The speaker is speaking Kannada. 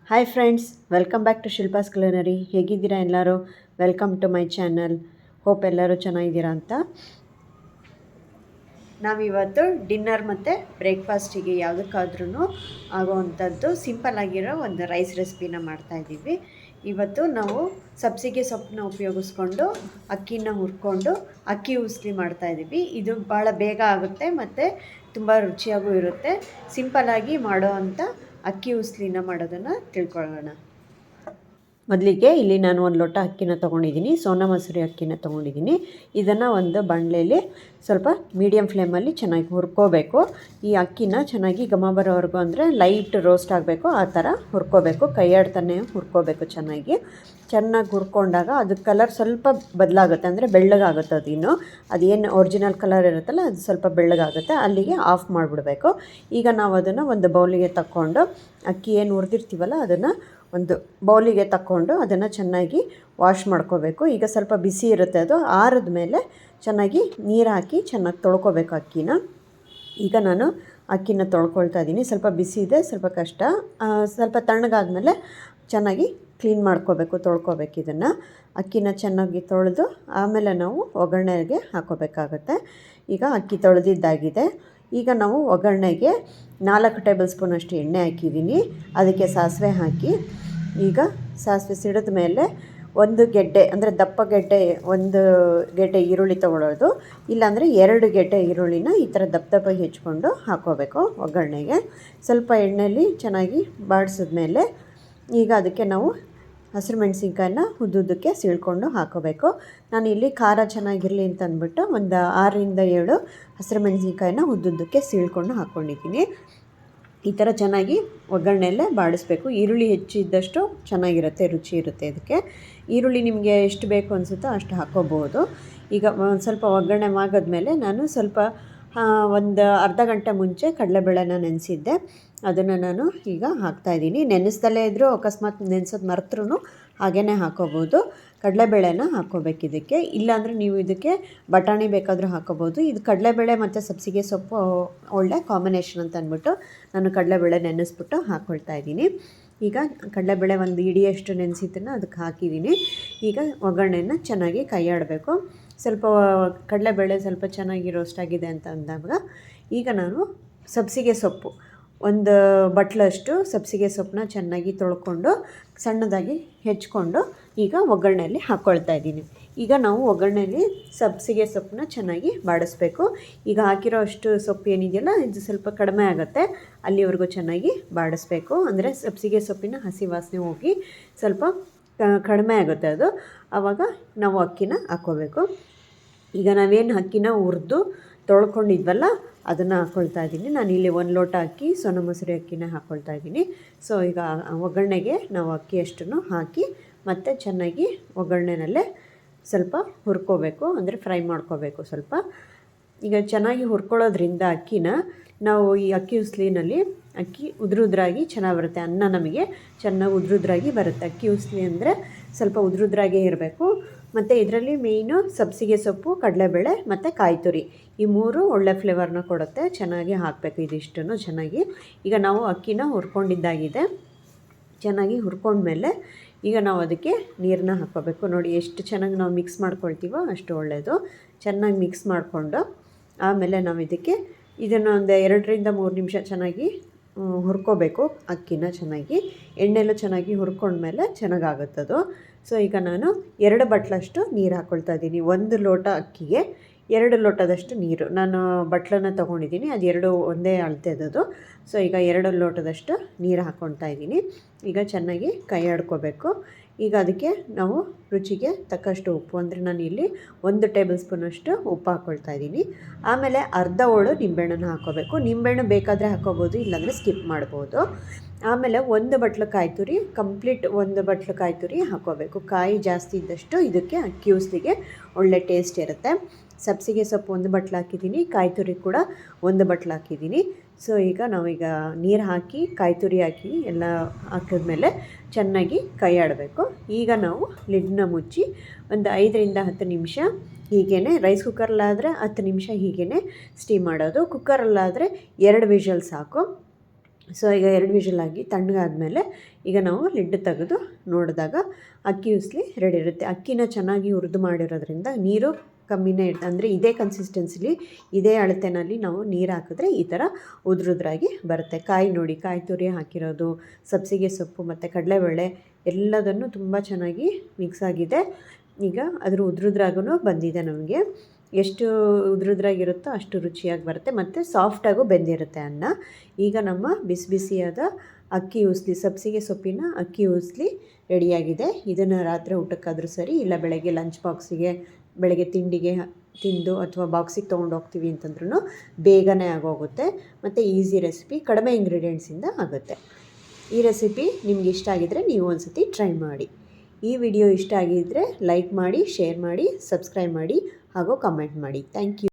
Hi friends, welcome back to Shilpa's culinary. ಹೇಗಿದ್ದೀರಾ ಎಲ್ಲರೂ? Welcome to my channel. Hope ಎಲ್ಲರೂ ಚೆನ್ನಾಗಿದ್ದೀರಾ ಅಂತ. ನಾವಿವತ್ತು ಡಿನ್ನರ್ ಮತ್ತು ಬ್ರೇಕ್ಫಾಸ್ಟಿಗೆ ಯಾವುದಕ್ಕಾದ್ರೂ ಆಗೋವಂಥದ್ದು ಸಿಂಪಲ್ ಆಗಿರೋ ಒಂದು ರೈಸ್ ರೆಸಿಪಿನ ಮಾಡ್ತಾಯಿದ್ದೀವಿ. ಇವತ್ತು ನಾವು ಸಬ್ಸಿಗೆ ಸೊಪ್ಪನ್ನ ಉಪಯೋಗಿಸ್ಕೊಂಡು ಅಕ್ಕಿನ ಹುರ್ಕೊಂಡು ಅಕ್ಕಿ ಉಸ್ಲಿ ಮಾಡ್ತಾಯಿದ್ದೀವಿ. ಇದು ಭಾಳ ಬೇಗ ಆಗುತ್ತೆ ಮತ್ತು ತುಂಬ ರುಚಿಯಾಗೂ ಇರುತ್ತೆ. ಸಿಂಪಲ್ಲಾಗಿ ಮಾಡೋ ಅಂಥ ಅಕ್ಕಿ ಉಸ್ಲಿನ ಮಾಡೋದನ್ನು ತಿಳ್ಕೊಳ್ಳೋಣ. ಮೊದಲಿಗೆ ಇಲ್ಲಿ ನಾನು ಒಂದು ಲೋಟ ಅಕ್ಕಿನ ತೊಗೊಂಡಿದ್ದೀನಿ. ಸೋನಾ ಮಸೂರಿ ಅಕ್ಕಿನ ತೊಗೊಂಡಿದ್ದೀನಿ. ಇದನ್ನು ಒಂದು ಬಾಣಲೆಯಲ್ಲಿ ಸ್ವಲ್ಪ ಮೀಡಿಯಮ್ ಫ್ಲೇಮಲ್ಲಿ ಚೆನ್ನಾಗಿ ಹುರ್ಕೋಬೇಕು. ಈ ಅಕ್ಕಿನ ಚೆನ್ನಾಗಿ ಘಮ ಬರೋವರೆಗೂ, ಅಂದರೆ ಲೈಟ್ ರೋಸ್ಟ್ ಆಗಬೇಕು, ಆ ಥರ ಹುರ್ಕೋಬೇಕು. ಕೈಯಾಡ್ತಾನೆ ಹುರ್ಕೋಬೇಕು. ಚೆನ್ನಾಗಿ ಹುರ್ಕೊಂಡಾಗ ಅದು ಕಲರ್ ಸ್ವಲ್ಪ ಬದಲಾಗುತ್ತೆ, ಅಂದರೆ ಬೆಳ್ಳಗಾಗುತ್ತೆ. ಅದೇನು ಒರಿಜಿನಲ್ ಕಲರ್ ಇರುತ್ತಲ್ಲ ಅದು ಸ್ವಲ್ಪ ಬೆಳ್ಳಗಾಗುತ್ತೆ. ಅಲ್ಲಿಗೆ ಆಫ್ ಮಾಡಿಬಿಡ್ಬೇಕು. ಈಗ ನಾವು ಅದನ್ನು ಒಂದು ಬೌಲಿಗೆ ತಕ್ಕೊಂಡು ಅಕ್ಕಿ ಏನು ಹುರಿದಿರ್ತೀವಲ್ಲ ಅದನ್ನು ಒಂದು ಬೌಲಿಗೆ ತಕ್ಕೊಂಡು ಅದನ್ನು ಚೆನ್ನಾಗಿ ವಾಶ್ ಮಾಡ್ಕೋಬೇಕು. ಈಗ ಸ್ವಲ್ಪ ಬಿಸಿ ಇರುತ್ತೆ, ಅದು ಆರಿದ ಮೇಲೆ ಚೆನ್ನಾಗಿ ನೀರು ಹಾಕಿ ಚೆನ್ನಾಗಿ ತೊಳ್ಕೊಬೇಕು ಅಕ್ಕಿನ. ಈಗ ನಾನು ಅಕ್ಕಿನ ತೊಳ್ಕೊಳ್ತಾ ಇದ್ದೀನಿ. ಸ್ವಲ್ಪ ಬಿಸಿ ಇದೆ, ಸ್ವಲ್ಪ ಕಷ್ಟ. ಸ್ವಲ್ಪ ತಣ್ಣಗಾದ್ಮೇಲೆ ಚೆನ್ನಾಗಿ ಕ್ಲೀನ್ ಮಾಡ್ಕೋಬೇಕು, ತೊಳ್ಕೊಬೇಕು. ಇದನ್ನು ಅಕ್ಕಿನ ಚೆನ್ನಾಗಿ ತೊಳೆದು ಆಮೇಲೆ ನಾವು ಒಗ್ಗರಣೆಗೆ ಹಾಕೋಬೇಕಾಗತ್ತೆ. ಈಗ ಅಕ್ಕಿ ತೊಳೆದಿದ್ದಾಗಿದೆ. ಈಗ ನಾವು ಒಗ್ಗರಣೆಗೆ 4 ಟೇಬಲ್ ಸ್ಪೂನಷ್ಟು ಎಣ್ಣೆ ಹಾಕಿದ್ದೀನಿ. ಅದಕ್ಕೆ ಸಾಸಿವೆ ಹಾಕಿ, ಈಗ ಸಾಸಿವೆ ಸಿಡಿದ ಮೇಲೆ ಒಂದು ಗೆಡ್ಡೆ, ಅಂದರೆ ದಪ್ಪ ಗೆಡ್ಡೆ, ಒಂದು ಗೆಡ್ಡೆ ಈರುಳ್ಳಿ ತೊಗೊಳ್ಳೋದು, ಇಲ್ಲಾಂದರೆ 2 ಗೆಡ್ಡೆ ಈರುಳ್ಳಿನ ಈ ಥರ ದಪ್ಪ ಹೆಚ್ಕೊಂಡು ಹಾಕ್ಕೋಬೇಕು ಒಗ್ಗರಣೆಗೆ. ಸ್ವಲ್ಪ ಎಣ್ಣೆಯಲ್ಲಿ ಚೆನ್ನಾಗಿ ಬಾಡಿಸಿದ್ಮೇಲೆ ಈಗ ಅದಕ್ಕೆ ನಾವು ಹಸಿರು ಮೆಣಸಿನ್ಕಾಯನ್ನ ಉದ್ದುದ್ದಕ್ಕೆ ಸೀಳ್ಕೊಂಡು ಹಾಕೋಬೇಕು. ನಾನು ಇಲ್ಲಿ ಖಾರ ಚೆನ್ನಾಗಿರಲಿ ಅಂತ ಅಂದ್ಬಿಟ್ಟು ಒಂದು 6-7 ಹಸಿರು ಮೆಣಸಿನ್ಕಾಯನ್ನ ಉದ್ದುದ್ದಕ್ಕೆ ಸೀಳ್ಕೊಂಡು ಹಾಕ್ಕೊಂಡಿದ್ದೀನಿ. ಈ ಥರ ಚೆನ್ನಾಗಿ ಒಗ್ಗರಣೆಯಲ್ಲೇ ಬಾಡಿಸ್ಬೇಕು. ಈರುಳ್ಳಿ ಹೆಚ್ಚಿದ್ದಷ್ಟು ಚೆನ್ನಾಗಿರುತ್ತೆ, ರುಚಿ ಇರುತ್ತೆ ಇದಕ್ಕೆ. ಈರುಳ್ಳಿ ನಿಮಗೆ ಎಷ್ಟು ಬೇಕು ಅನಿಸುತ್ತೋ ಅಷ್ಟು ಹಾಕ್ಕೋಬೋದು. ಈಗ ಒಂದು ಸ್ವಲ್ಪ ಒಗ್ಗರಣೆ ಆಗಿದ್ಮೇಲೆ ನಾನು ಸ್ವಲ್ಪ ಒಂದು ಅರ್ಧ ಗಂಟೆ ಮುಂಚೆ ಕಡಲೆಬೇಳೆನ ನೆನೆಸಿದ್ದೆ. ಅದನ್ನು ನಾನು ಈಗ ಹಾಕ್ತಾಯಿದ್ದೀನಿ. ನೆನೆಸ್ದಲ್ಲೇ ಇದ್ದರೂ ಅಕಸ್ಮಾತ್ ನೆನೆಸೋದು ಮರೆತ್ರೂ ಹಾಗೇ ಹಾಕ್ಕೋಬೋದು. ಕಡಲೆಬೇಳೆನ ಹಾಕ್ಕೋಬೇಕು ಇದಕ್ಕೆ. ಇಲ್ಲಾಂದರೆ ನೀವು ಇದಕ್ಕೆ ಬಟಾಣಿ ಬೇಕಾದರೂ ಹಾಕ್ಕೋಬೋದು. ಇದು ಕಡಲೆಬೇಳೆ ಮತ್ತು ಸಬ್ಸಿಗೆ ಸೊಪ್ಪು ಒಳ್ಳೆ ಕಾಂಬಿನೇಷನ್ ಅಂತ ಅಂದ್ಬಿಟ್ಟು ನಾನು ಕಡಲೆಬೇಳೆ ನೆನೆಸ್ಬಿಟ್ಟು ಹಾಕ್ಕೊಳ್ತಾ ಇದ್ದೀನಿ. ಈಗ ಕಡಲೆಬೇಳೆ ಒಂದು ಇಡಿಯಷ್ಟು ನೆನೆಸಿದ್ದನ್ನು ಅದಕ್ಕೆ ಹಾಕಿದ್ದೀನಿ. ಈಗ ಒಗ್ಗರಣೆನ ಚೆನ್ನಾಗಿ ಕೈಯಾಡಬೇಕು. ಸ್ವಲ್ಪ ಕಡಲೆಬೇಳೆ ಸ್ವಲ್ಪ ಚೆನ್ನಾಗಿ ರೋಸ್ಟ್ ಆಗಿದೆ ಅಂತ ಅಂದಾಗ ಈಗ ನಾನು ಸಬ್ಸಿಗೆ ಸೊಪ್ಪು ಒಂದು ಬಟ್ಲಷ್ಟು ಸಬ್ಸಿಗೆ ಸೊಪ್ಪನ್ನ ಚೆನ್ನಾಗಿ ತೊಳ್ಕೊಂಡು ಸಣ್ಣದಾಗಿ ಹೆಚ್ಕೊಂಡು ಈಗ ಒಗ್ಗರಣೆಯಲ್ಲಿ ಹಾಕ್ಕೊಳ್ತಾ ಇದ್ದೀನಿ. ಈಗ ನಾವು ಒಗ್ಗರಣೆಯಲ್ಲಿ ಸಬ್ಸಿಗೆ ಸೊಪ್ಪನ್ನ ಚೆನ್ನಾಗಿ ಬಾಡಿಸ್ಬೇಕು. ಈಗ ಹಾಕಿರೋ ಅಷ್ಟು ಸೊಪ್ಪು ಏನಿದೆಯಲ್ಲ ಇದು ಸ್ವಲ್ಪ ಕಡಿಮೆ ಆಗುತ್ತೆ, ಅಲ್ಲಿವರೆಗೂ ಚೆನ್ನಾಗಿ ಬಾಡಿಸ್ಬೇಕು. ಅಂದರೆ ಸಬ್ಸಿಗೆ ಸೊಪ್ಪಿನ ಹಸಿ ವಾಸನೆ ಹೋಗಿ ಸ್ವಲ್ಪ ಕಡಿಮೆ ಆಗುತ್ತೆ ಅದು. ಆವಾಗ ನಾವು ಅಕ್ಕಿನ ಹಾಕ್ಕೋಬೇಕು. ಈಗ ನಾವೇನು ಅಕ್ಕಿನ ಹುರಿದು ತೊಳ್ಕೊಂಡಿದ್ವಲ್ಲ ಅದನ್ನು ಹಾಕ್ಕೊಳ್ತಾ ಇದ್ದೀನಿ. ನಾನಿಲ್ಲಿ 1 ಲೋಟ ಅಕ್ಕಿ ಸೋನಾ ಮಸೂರಿ ಅಕ್ಕಿನ ಹಾಕ್ಕೊಳ್ತಾ ಇದ್ದೀನಿ. ಸೊ ಈಗ ಒಗ್ಗರಣೆಗೆ ನಾವು ಅಕ್ಕಿ ಅಷ್ಟನ್ನು ಹಾಕಿ ಮತ್ತು ಚೆನ್ನಾಗಿ ಒಗ್ಗರಣೆನಲ್ಲೇ ಸ್ವಲ್ಪ ಹುರ್ಕೋಬೇಕು, ಅಂದರೆ ಫ್ರೈ ಮಾಡ್ಕೋಬೇಕು ಸ್ವಲ್ಪ. ಈಗ ಚೆನ್ನಾಗಿ ಹುರ್ಕೊಳ್ಳೋದ್ರಿಂದ ಅಕ್ಕಿನ ನಾವು ಈ ಅಕ್ಕಿ ಉಸ್ಲಿನಲ್ಲಿ ಅಕ್ಕಿ ಉದುರಾಗಿ ಚೆನ್ನಾಗಿ ಬರುತ್ತೆ. ಅನ್ನ ನಮಗೆ ಚೆನ್ನಾಗಿ ಉದುರಾಗಿ ಬರುತ್ತೆ. ಅಕ್ಕಿ ಉಸ್ಲಿ ಅಂದರೆ ಸ್ವಲ್ಪ ಉದುರಾಗೇ ಇರಬೇಕು. ಮತ್ತು ಇದರಲ್ಲಿ ಮೇಯ್ನು ಸಬ್ಸಿಗೆ ಸೊಪ್ಪು, ಕಡಲೆಬೇಳೆ ಮತ್ತು ಕಾಯಿ ತುರಿ, ಈ 3 ಒಳ್ಳೆ ಫ್ಲೇವರ್ನ ಕೊಡುತ್ತೆ. ಚೆನ್ನಾಗಿ ಹಾಕಬೇಕು ಇದಿಷ್ಟನ್ನು ಚೆನ್ನಾಗಿ. ಈಗ ನಾವು ಅಕ್ಕಿನ ಹುರ್ಕೊಂಡಿದ್ದಾಗಿದೆ. ಚೆನ್ನಾಗಿ ಹುರ್ಕೊಂಡ್ಮೇಲೆ ಈಗ ನಾವು ಅದಕ್ಕೆ ನೀರನ್ನ ಹಾಕ್ಕೋಬೇಕು. ನೋಡಿ ಎಷ್ಟು ಚೆನ್ನಾಗಿ ನಾವು ಮಿಕ್ಸ್ ಮಾಡ್ಕೊಳ್ತೀವೋ ಅಷ್ಟು ಒಳ್ಳೆಯದು. ಚೆನ್ನಾಗಿ ಮಿಕ್ಸ್ ಮಾಡಿಕೊಂಡು ಆಮೇಲೆ ನಾವು ಇದನ್ನು ಒಂದು 2-3 ನಿಮಿಷ ಚೆನ್ನಾಗಿ ಹುರ್ಕೋಬೇಕು ಅಕ್ಕಿನ ಚೆನ್ನಾಗಿ. ಎಣ್ಣೆಲ್ಲೂ ಚೆನ್ನಾಗಿ ಹುರ್ಕೊಂಡ್ಮೇಲೆ ಚೆನ್ನಾಗಾಗುತ್ತದು. ಸೊ ಈಗ ನಾನು 2 ಬಟ್ಲಷ್ಟು ನೀರು ಹಾಕ್ಕೊಳ್ತಾ ಇದ್ದೀನಿ. 1 ಲೋಟ ಅಕ್ಕಿಗೆ 2 ಲೋಟದಷ್ಟು ನೀರು. ನಾನು ಬಟ್ಲನ್ನು ತೊಗೊಂಡಿದ್ದೀನಿ, ಅದು 2 ಒಂದೇ ಅಳತೆದದು. ಸೊ ಈಗ 2 ಲೋಟದಷ್ಟು ನೀರು ಹಾಕ್ಕೊಳ್ತಾ ಇದ್ದೀನಿ. ಈಗ ಚೆನ್ನಾಗಿ ಕೈ ಆಡ್ಕೋಬೇಕು. ಈಗ ಅದಕ್ಕೆ ನಾವು ರುಚಿಗೆ ತಕ್ಕಷ್ಟು ಉಪ್ಪು, ಅಂದರೆ ನಾನು ಇಲ್ಲಿ 1 ಟೇಬಲ್ ಸ್ಪೂನಷ್ಟು ಉಪ್ಪು ಹಾಕ್ಕೊಳ್ತಾ ಇದ್ದೀನಿ. ಆಮೇಲೆ ಅರ್ಧ ಹೋಳು ನಿಂಬೆಹಣ್ಣನ್ನು ಹಾಕ್ಕೋಬೇಕು. ನಿಂಬೆಹಣ್ಣು ಬೇಕಾದರೆ ಹಾಕ್ಕೋಬೋದು, ಇಲ್ಲಾಂದರೆ ಸ್ಕಿಪ್ ಮಾಡ್ಬೋದು. ಆಮೇಲೆ 1 ಬಟ್ಲು ಕಾಯಿ ತುರಿ, ಕಂಪ್ಲೀಟ್ 1 ಬಟ್ಲು ಕಾಯಿ ತುರಿ ಹಾಕ್ಕೋಬೇಕು. ಕಾಯಿ ಜಾಸ್ತಿ ಇದ್ದಷ್ಟು ಇದಕ್ಕೆ ಅಕ್ಕಿ ಉಸ್ಲಿಗೆ ಒಳ್ಳೆ ಟೇಸ್ಟ್ ಇರುತ್ತೆ. ಸಬ್ಸಿಗೆ ಸೊಪ್ಪು 1 ಬಟ್ಲು ಹಾಕಿದ್ದೀನಿ, ಕಾಯಿ ತುರಿ ಕೂಡ 1 ಬಟ್ಲು ಹಾಕಿದ್ದೀನಿ. ಸೊ ಈಗ ನಾವೀಗ ನೀರು ಹಾಕಿ ಕಾಯಿ ತುರಿ ಹಾಕಿ ಎಲ್ಲ ಹಾಕಿದ್ಮೇಲೆ ಚೆನ್ನಾಗಿ ಕೈ ಆಡಬೇಕು. ಈಗ ನಾವು ಲಿಡ್ನ ಮುಚ್ಚಿ ಒಂದು 5-10 ನಿಮಿಷ ಹೀಗೇ, ರೈಸ್ ಕುಕ್ಕರಲ್ಲಾದರೆ 10 ನಿಮಿಷ ಹೀಗೇ ಸ್ಟೀಮ್ ಮಾಡೋದು. ಕುಕ್ಕರಲ್ಲಾದರೆ 2 ವಿಷಲ್ ಸಾಕು. ಸೊ ಈಗ 2 ವಿಷಲ್ ಆಗಿ ತಣ್ಣಗಾದ್ಮೇಲೆ ಈಗ ನಾವು ಲಿಡ್ ತೆಗೆದು ನೋಡಿದಾಗ ಅಕ್ಕಿ ಉಸ್ಲಿ ರೆಡಿ ಇರುತ್ತೆ. ಅಕ್ಕಿನ ಚೆನ್ನಾಗಿ ಹುರಿದು ಮಾಡಿರೋದ್ರಿಂದ ನೀರು ಕಮ್ಮಿನೇ ಇರುತ್ತೆ. ಅಂದರೆ ಇದೇ ಕನ್ಸಿಸ್ಟೆನ್ಸಿಲಿ ಇದೇ ಅಳತೆನಲ್ಲಿ ನಾವು ನೀರು ಹಾಕಿದ್ರೆ ಈ ಥರ ಉದುರುದ್ರಾಗಿ ಬರುತ್ತೆ. ಕಾಯಿ ನೋಡಿ, ಕಾಯಿ ತುರಿ ಹಾಕಿರೋದು, ಸಬ್ಬಸಿಗೆ ಸೊಪ್ಪು ಮತ್ತು ಕಡಲೆಬೇಳೆ ಎಲ್ಲದನ್ನು ತುಂಬ ಚೆನ್ನಾಗಿ ಮಿಕ್ಸ್ ಆಗಿದೆ. ಈಗ ಅದ್ರ ಉದುರುದ್ರಾಗೂ ಬಂದಿದೆ. ನಮಗೆ ಎಷ್ಟು ಉದುರುದ್ರಾಗಿರುತ್ತೋ ಅಷ್ಟು ರುಚಿಯಾಗಿ ಬರುತ್ತೆ ಮತ್ತು ಸಾಫ್ಟಾಗೂ ಬೆಂದಿರುತ್ತೆ ಅನ್ನ. ಈಗ ನಮ್ಮ ಬಿಸಿ ಬಿಸಿಯಾದ ಅಕ್ಕಿ ಉಸ್ಲಿ, ಸಬ್ಬಸಿಗೆ ಸೊಪ್ಪಿನ ಅಕ್ಕಿ ಉಸ್ಲಿ ರೆಡಿಯಾಗಿದೆ. ಇದನ್ನು ರಾತ್ರಿ ಊಟಕ್ಕಾದರೂ ಸರಿ, ಇಲ್ಲ ಬೆಳಗ್ಗೆ ಲಂಚ್ ಬಾಕ್ಸಿಗೆ, ಬೆಳಗ್ಗೆ ತಿಂಡಿಗೆ ತಿಂದು ಅಥವಾ ಬಾಕ್ಸಿಗೆ ತೊಗೊಂಡು ಹೋಗ್ತೀವಿ ಅಂತಂದ್ರೂ ಬೇಗನೆ ಆಗೋಗುತ್ತೆ ಮತ್ತು ಈಸಿ ರೆಸಿಪಿ, ಕಡಿಮೆ ಇಂಗ್ರೀಡಿಯೆಂಟ್ಸಿಂದ ಆಗುತ್ತೆ. ಈ ರೆಸಿಪಿ ನಿಮ್ಗೆ ಇಷ್ಟ ಆಗಿದ್ದರೆ ನೀವು ಒಂದು ಸತಿ ಟ್ರೈ ಮಾಡಿ. ಈ ವಿಡಿಯೋ ಇಷ್ಟ ಆಗಿದ್ದರೆ ಲೈಕ್ ಮಾಡಿ, ಶೇರ್ ಮಾಡಿ, ಸಬ್ಸ್ಕ್ರೈಬ್ ಮಾಡಿ ಹಾಗೂ ಕಮೆಂಟ್ ಮಾಡಿ. Thank you.